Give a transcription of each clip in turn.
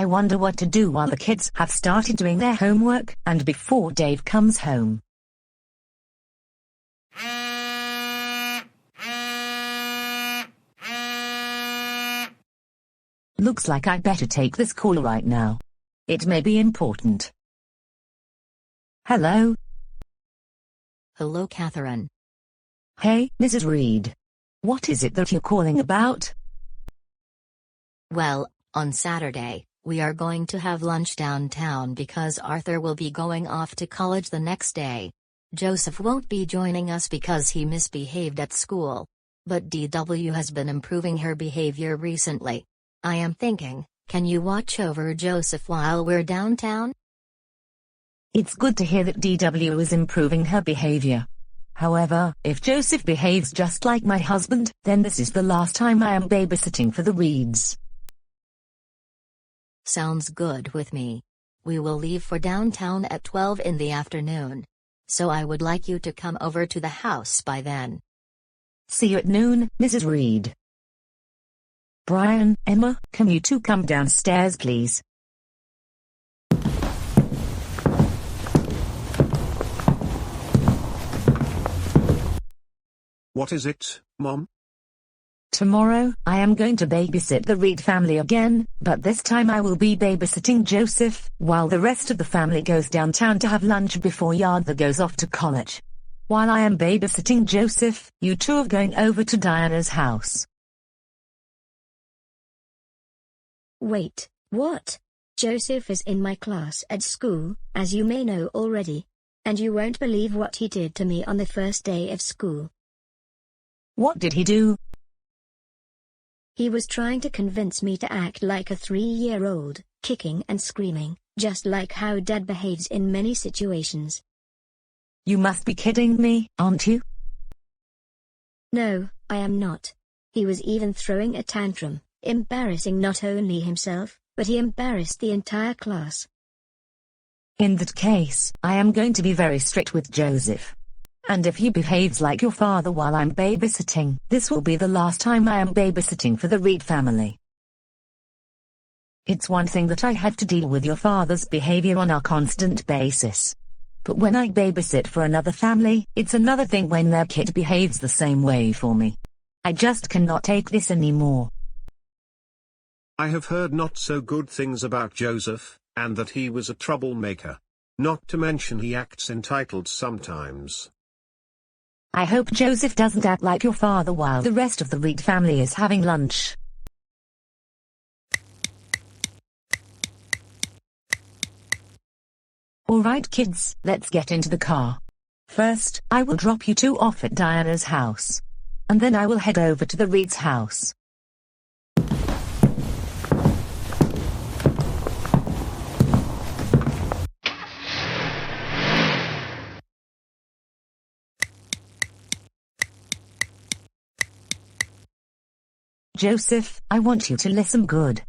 I wonder what to do while the kids have started doing their homework, and before Dave comes home. Looks like I'd better take this call right now. It may be important. Hello? Hello, Catherine. Hey, Mrs. Reed. What is it that you're calling about? Well, on Saturday, we are going to have lunch downtown because Arthur will be going off to college the next day. Joseph won't be joining us because he misbehaved at school. But DW has been improving her behavior recently. I am thinking, can you watch over Joseph while we're downtown? It's good to hear that DW is improving her behavior. However, if Joseph behaves just like my husband, then this is the last time I am babysitting for the Reeds. Sounds good with me. We will leave for downtown at 12 in the afternoon. So I would like you to come over to the house by then. See you at noon, Mrs. Reed. Brian, Emma, can you two come downstairs, please? What is it, Mom? Tomorrow, I am going to babysit the Reed family again, but this time I will be babysitting Joseph, while the rest of the family goes downtown to have lunch before Yardley goes off to college. While I am babysitting Joseph, you two are going over to Diana's house. Wait, what? Joseph is in my class at school, as you may know already. And you won't believe what he did to me on the first day of school. What did he do? He was trying to convince me to act like a 3-year-old, kicking and screaming, just like how Dad behaves in many situations. You must be kidding me, aren't you? No, I am not. He was even throwing a tantrum, embarrassing not only himself, but he embarrassed the entire class. In that case, I am going to be very strict with Joseph. And if he behaves like your father while I'm babysitting, this will be the last time I am babysitting for the Reed family. It's one thing that I have to deal with your father's behavior on a constant basis. But when I babysit for another family, it's another thing when their kid behaves the same way for me. I just cannot take this anymore. I have heard not so good things about Joseph, and that he was a troublemaker. Not to mention he acts entitled sometimes. I hope Joseph doesn't act like your father while the rest of the Reed family is having lunch. Alright kids, let's get into the car. First, I will drop you two off at Diana's house. And then I will head over to the Reed's house. Joseph, I want you to listen good.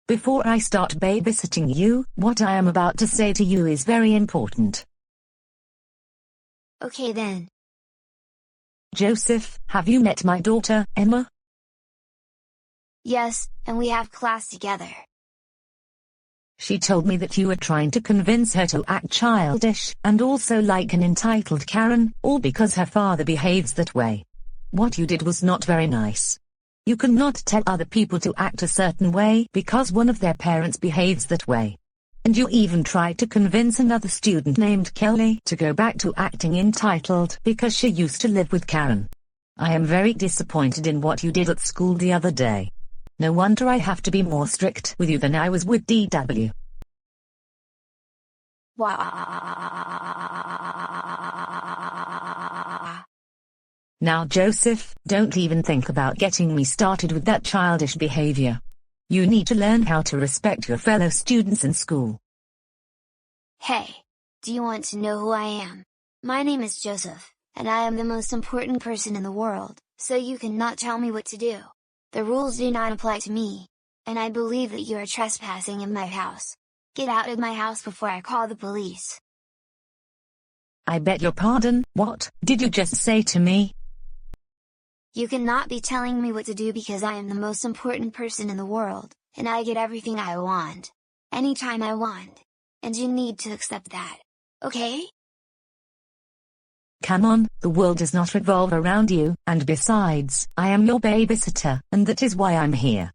Before I start babysitting you, what I am about to say to you is very important. Okay then. Joseph, have you met my daughter, Emma? Yes, and we have class together. She told me that you were trying to convince her to act childish, and also like an entitled Karen, all because her father behaves that way. What you did was not very nice. You cannot tell other people to act a certain way because one of their parents behaves that way. And you even tried to convince another student named Kelly to go back to acting entitled because she used to live with Karen. I am very disappointed in what you did at school the other day. No wonder I have to be more strict with you than I was with DW. Now Joseph, don't even think about getting me started with that childish behavior. You need to learn how to respect your fellow students in school. Hey, do you want to know who I am? My name is Joseph, and I am the most important person in the world, so you cannot tell me what to do. The rules do not apply to me. And I believe that you are trespassing in my house. Get out of my house before I call the police. I beg your pardon, what did you just say to me? You cannot be telling me what to do because I am the most important person in the world, and I get everything I want. anytime I want. And you need to accept that. Okay? Come on, the world does not revolve around you, and besides, I am your babysitter, and that is why I'm here.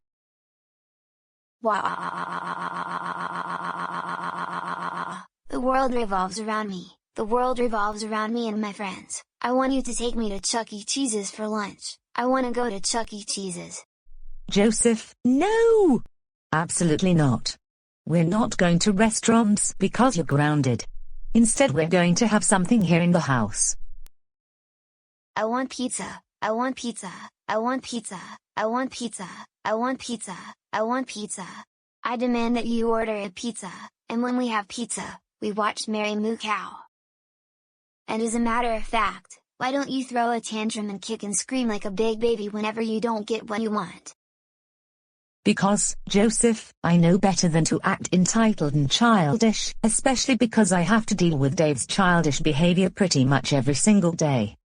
The world revolves around me. The world revolves around me and my friends. I want you to take me to Chuck E. Cheese's for lunch. I want to go to Chuck E. Cheese's. Joseph, no! Absolutely not. We're not going to restaurants because you're grounded. Instead, we're going to have something here in the house. I want pizza. I want pizza. I want pizza. I want pizza. I want pizza. I want pizza. I demand that you order a pizza, and when we have pizza, we watch Mary Moo Cow. And as a matter of fact, why don't you throw a tantrum and kick and scream like a big baby whenever you don't get what you want? Because, Joseph, I know better than to act entitled and childish, especially because I have to deal with Dave's childish behavior pretty much every single day.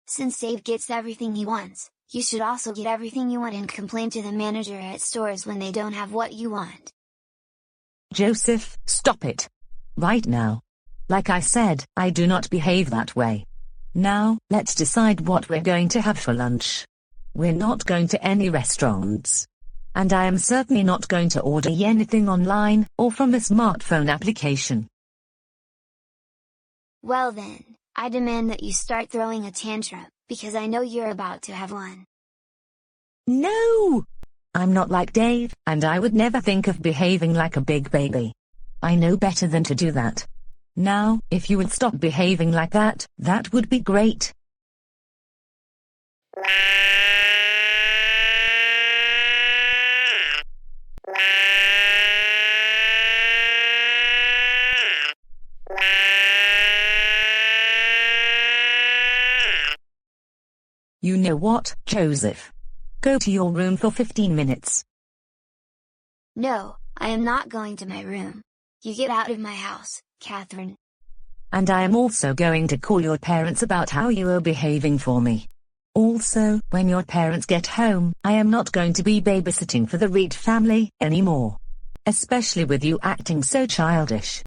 Since Dave gets everything he wants, you should also get everything you want and complain to the manager at stores when they don't have what you want. Joseph, stop it. Right now. Like I said, I do not behave that way. Now, let's decide what we're going to have for lunch. We're not going to any restaurants. And I am certainly not going to order anything online, or from a smartphone application. Well then, I demand that you start throwing a tantrum, because I know you're about to have one. No! I'm not like Dave, and I would never think of behaving like a big baby. I know better than to do that. Now, if you would stop behaving like that, that would be great. You know what, Joseph? Go to your room for 15 minutes. No, I am not going to my room. You get out of my house, Catherine. And I am also going to call your parents about how you are behaving for me. Also, when your parents get home, I am not going to be babysitting for the Reed family anymore. Especially with you acting so childish.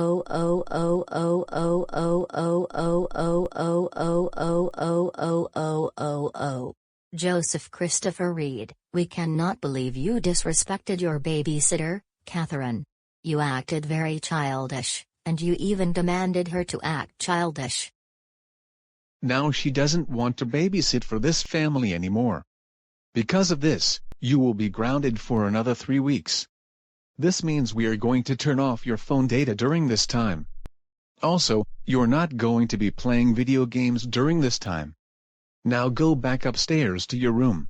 Oh oh oh oh oh oh oh oh oh oh oh oh oh oh oh oh oh. Joseph Christopher Reed, we cannot believe you disrespected your babysitter, Catherine. You acted very childish, and you even demanded her to act childish. Now she doesn't want to babysit for this family anymore. Because of this, you will be grounded for another 3 weeks. This means we are going to turn off your phone data during this time. Also, you're not going to be playing video games during this time. Now go back upstairs to your room.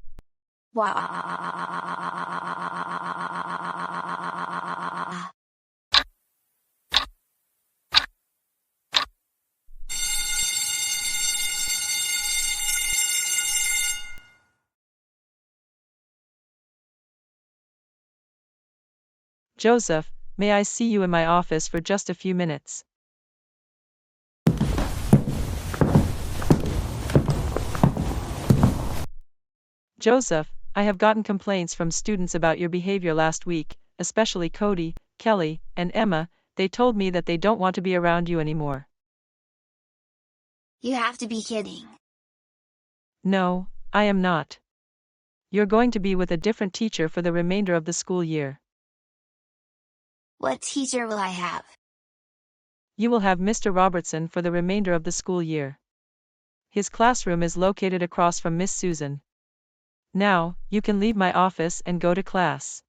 Joseph, may I see you in my office for just a few minutes? Joseph, I have gotten complaints from students about your behavior last week, especially Cody, Kelly, and Emma. They told me that they don't want to be around you anymore. You have to be kidding. No, I am not. You're going to be with a different teacher for the remainder of the school year. What teacher will I have? You will have Mr. Robertson for the remainder of the school year. His classroom is located across from Miss Susan. Now, you can leave my office and go to class.